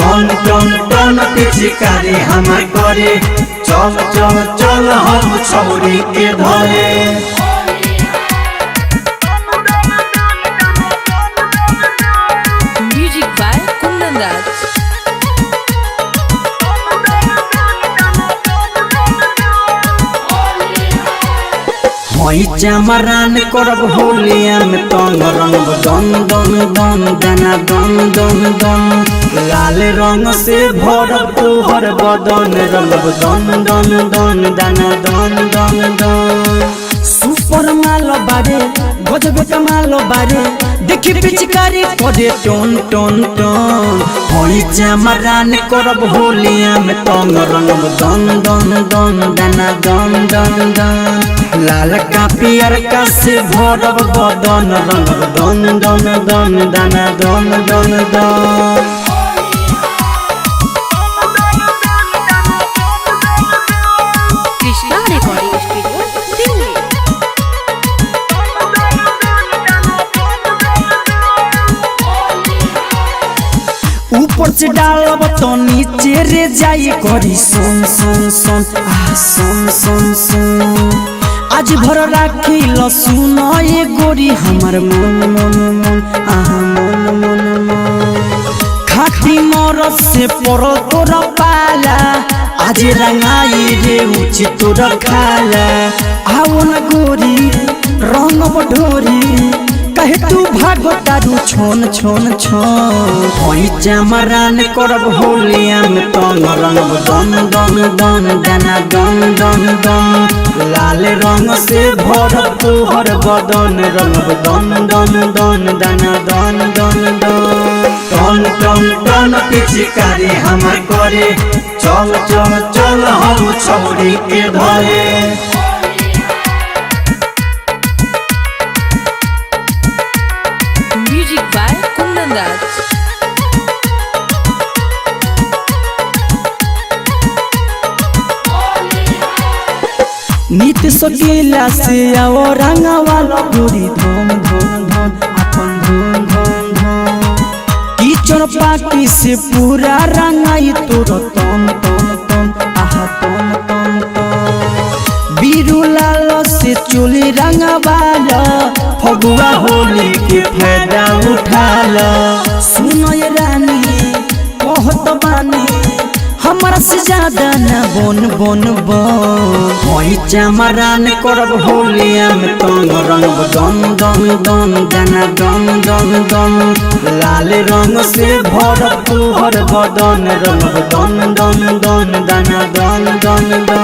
टन टन टन पिचकारी हमार करे चल चल चल हम छौरी के धरे। Music by Kundan Raj. होई चमरान करब होलिया में तंग रंग दन दन दन दाना दन दन दन लाल रंग से भरब तोहर बदन रंग दन दन दन दाना दन दन दन। सुपर मालो बारे गजब कमालो बारे देखी पिचकारी करे टन टन टन। होई चमरान करब होलिया में तंग रंग दन दन दन दाना दन दन दन लाल का पियर का से भरब बदन रंग दन दन दन दाना दन दन दन। Krishna recording studio Delhi. ऊपर से डालब तो नीचे रे जाई करी सुन सुन सुन आ सुन सुन सुन। आज भर राखी लसुन ये गोरी हमर मन मन मन आहा मन मन मन। खाटी मरद से पड़ो तोरा पाला आज रंगाई रे उची तोरा खाला। आओ न गोरी रंग बढोरी कहे तू भागो तारू छोन छोन छोन। होई चमरान करब होलिया में तंग रंग दन दन दन दाना दन दन दन लाल रंग से भरब तोहर बदन रंग दन दन दन दाना दन दन दन। टन टन टन पिचकारी हमार करे चल चल चल हम छौरी के धरे। Music by Kundan Raj. नित सकेला से आओ रंगा वाला गोरी धोम धोम धोम अपन धोम धोम धोम। कीचड़ पाटी से पूरा रंगाई तोर तम तम तम आहा तम तम तम। बीरू लाल से चोली रंगा वाला फगुआ होली के फायदा उठाला। सुनो ये रानी बहुत बानी हमरा से ज्यादा न बोन बोन बोन। होई चमरान करब होलिया में तंग रंग दन दन दन दाना दन दन दन लाल रंग से भरब तोहर बदन रंग दन दन दन दाना दन दन दन।